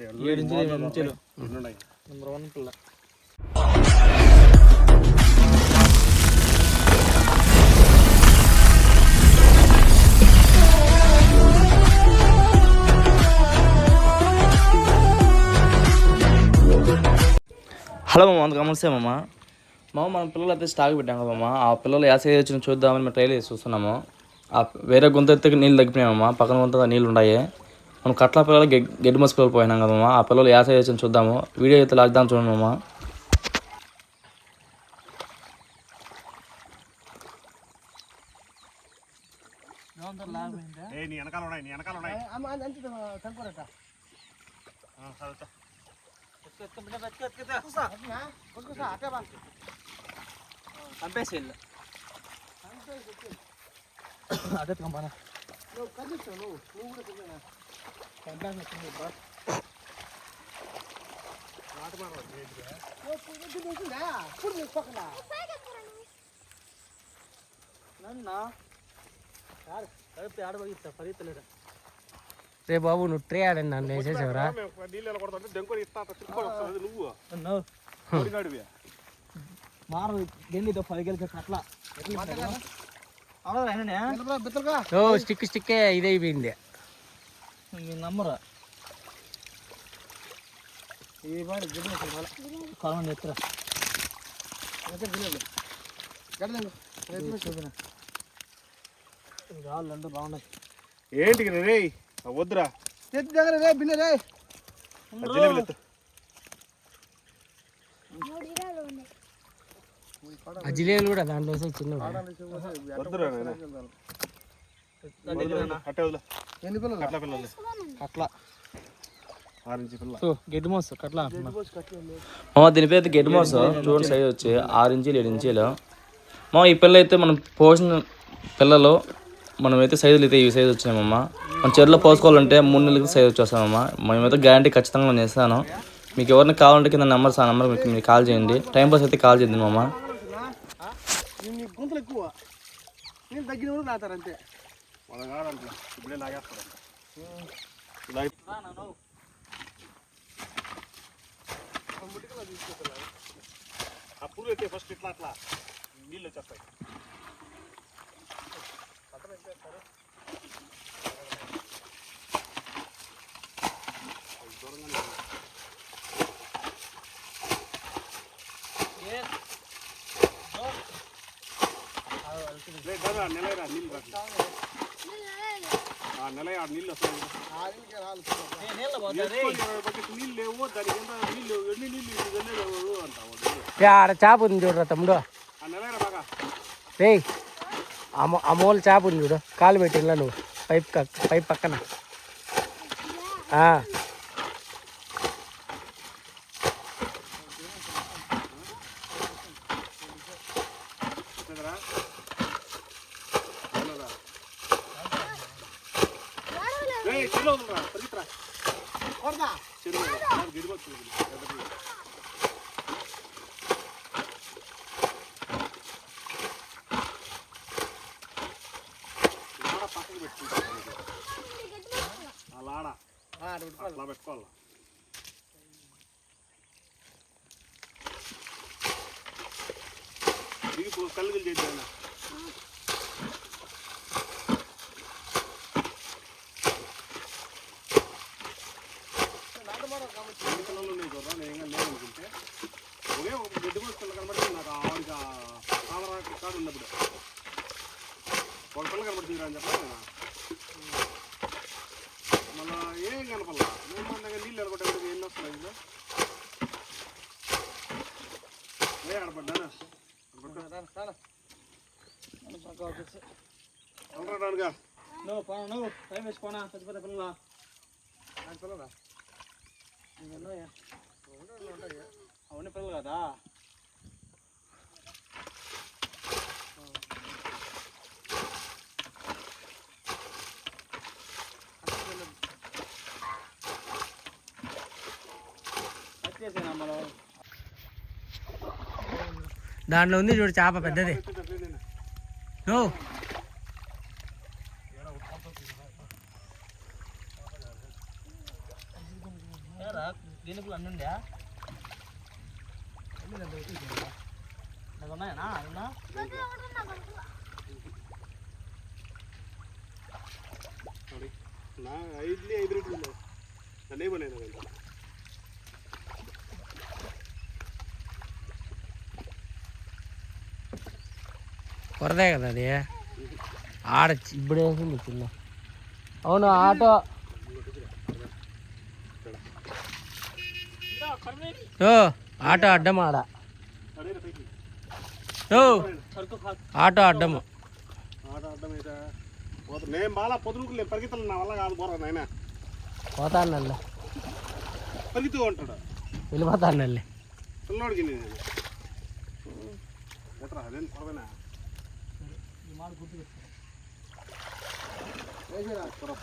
7 ఇంచులు నెంబర్ 1 పిల్ల. హలో మామ, అంత గమనిస్తే మామ మన పిల్లలు అయితే స్టాక్ పెట్టాం కదా మామ. ఆ పిల్లలు ఏ సైజ్ వచ్చిన చూద్దామని మేము ట్రైల్ చేసి చూస్తున్నాము. ఆ వేరే గుంత ఎత్తుకి నీళ్ళు తగ్గిపోయామమ్మా, పక్కన గుంత నీళ్ళు ఉన్నాయి. మనం కట్ల పిల్లలు గడ్డి మసి పిల్లలు పోయినాం కదమ్మా. ఆ పిల్లలు ఏ సైజ్ వచ్చిన చూద్దాము. వీడియో అయితే లాక్దాం చూడండి మామ. రే బాబు, నువ్వు ట్రే ఆడండి నన్ను వేసేసావురా. స్టిక్ ఇదైపోయింది నమ్మరా. రాళ్ళంటే బాగున్నాయి. ఏంటి రే వద్దురా రే బిన్న రే. జిలేబులు కూడా దాంట్లో చిన్న గడ్డి మోస కట్ల. దీని పేరు గడ్డి మోస. చూడండి సైజ్ వచ్చి 6 ఇంచీలు 7 ఇంచీలు. ఈ పిల్ల అయితే మనం పోసిన పిల్లలు మనమైతే సైజులు అయితే ఈ సైజు వచ్చామమ్మా. మన చెరువులో పోసుకోవాలంటే 3 నెలలకి సైజు వచ్చేస్తామమ్మా. మేమైతే గ్యారంటీ ఖచ్చితంగా నేను ఇస్తాను. మీకు ఎవరిని కావాలంటే కింద నెంబర్స్, ఆ నెంబర్ మీరు కాల్ చేయండి. టైం పాస్ అయితే కాల్ చేద్దాం మామ. అప్పుడు ఫస్ట్ ఇట్లా అట్లా నీళ్ళు వచ్చేస్తాయి. ఆడ చేప ఉంది చూడరా తమ్ముడు. రే అమూల చేప ఉంది చూడు, కాలు పెట్టిలా నువ్వు పైప్ పక్కన. అట్లా పెట్టుకోవాలి. కళ్ళు చేద్దాం. పిల్లలు ఉన్నాయి చూడరా, నేను లేదనుకుంటే ఒకే ఒక గడ్డి పిల్లలు కనబడి నాకు ఆవిడ కాదు ఉన్నప్పుడు ఒక పిల్ల కనబడుతుంది అని చెప్పాలి. మళ్ళా ఏం కనపడాల నీళ్ళు ఎడబడ్డా ఏం వస్తున్నాయి ఇందులో. ఏ ఆడపడ్డానా నువ్వు టైం వేసుకోనా పెద్ద పెద్ద పిల్లలా పిల్లరా అవన్నీ పిల్లలు కదా. దాంట్లో ఉంది చూడు చేప పెద్దది. నువ్వు దీనికి అన్నీ ఉందా ఉన్నాయనా అన్నా నా 5 రేట్లు ఉన్నాయి నన్నే పడినా కొరదే కదా అది ఆడ ఇప్పుడు వేసింది చిన్న అవును ఆటో ఆటో అడ్డం ఆడ ఆటో అడ్డము నేను బాగా పొద్దునుకు పరిగెత్తలు నా వల్ల కాదు పోరా నాయన పోతాను నల్లి పరిగెత్తు ఉంటాడు వెళ్ళిపోతాను నల్లి పిల్లోడికి ఎట్రా అదేం పొరవేనా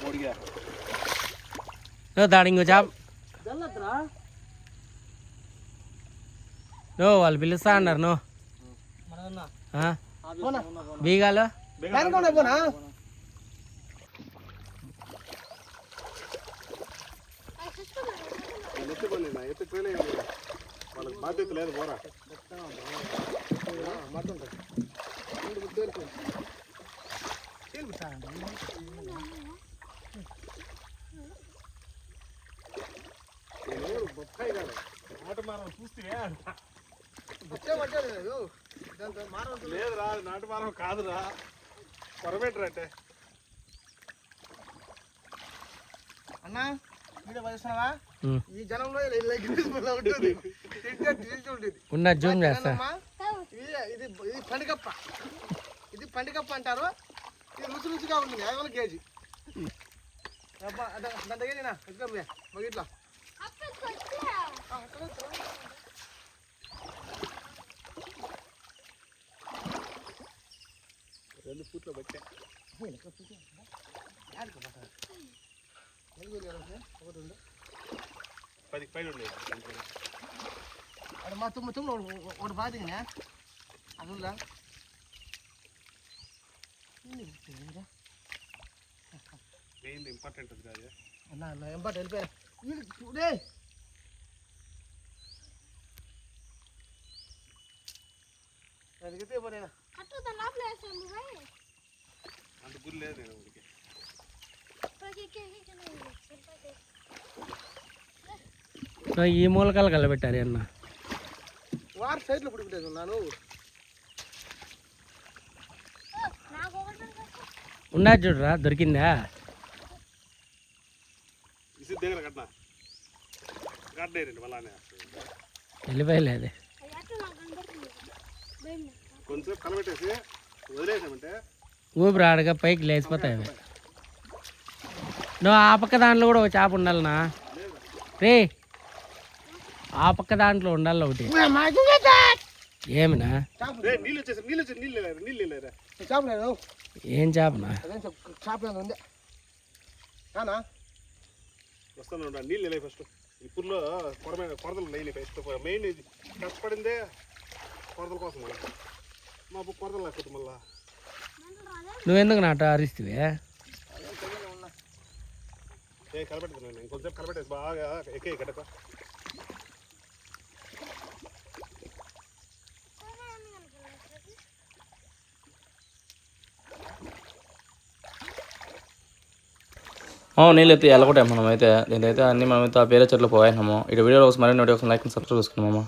పొడిగా దాడి ఇంకో చాప్ వాళ్ళు పిలుస్తా అన్నారు నువ్వు బీగాలు వాళ్ళకి బాధ్యత లేదు పోరా బొప్పాయి కాదు నాటు మారం చూస్తే లేదురా నాటు మారం కాదురా పొరబెట్టరా అంటే అన్నా వీడియో వస్తున్నావా ఈ జనంలో ఉంటుంది ఉన్న జూమ్ చేస్తా ఇది పండుగప్ప ఇది పండుగప్ప అంటారు ఇది రుచి రుచిగా ఉంటుంది 5 కేజీ దాని దగ్గర ఇట్లా 2 ఫూట్ల బట్టే పది పైన మా తుమ్మ ఒకటి బాధింగా అదుందా మెయిన్ ఇంపార్టెంట్ అది కాదు అన్న ఇంపార్టెంట్ వెళ్ళిపోయా అంత గురి లేదు నేను ఊరికి ఈ మూలకాలు కలబెట్టారు అన్న వారి సైడ్లో పుట్టుకుంటుంది నాను ఉన్నా చూడరా దొరికిందా ఇసి దగ్గర కట్నా కట్టేయండి మళ్ళానే వెళ్ళిపోయలేదు కొంచెం కలబెట్టేసి వదిలేసామంటే ఊపిరి ఆడగా పైకి లేచిపోతాయి అవి నువ్వు ఆ పక్క దాంట్లో కూడా ఒక చేప ఉండాలనా రే ఆ పక్క దాంట్లో ఉండాలి ఒకటి ఏమినా నీళ్ళు వచ్చేసి నీళ్ళు చేపలేదు ఏం చేపనా చేపలేదు ఉంది వస్తాను నీళ్ళు వెళ్ళాయి ఫస్ట్ ఇప్పుడులో కొరతలు లేని ఫస్ట్ మెయిన్ ఇది కష్టపడిందే కొరతల కోసం మా కొరతలు లేకపోతే మళ్ళా నువ్వెందుకు నాట అరిస్తే కలబెట్టుకున్నాను ఇంకొంచెం కలబెట్టేసి బాగా ఎక్కే గడప నీళ్ళు అయితే వెళ్ళకొట్టాము మనమైతే దీంతో అయితే అన్ని మనమైతే ఆ వేరే చెట్లు పోయాము ఇటు వీడియోలో మరిన్ని నోటి లైక్ సబ్స్క్రైబ్ చేసుకున్నామమ్మా.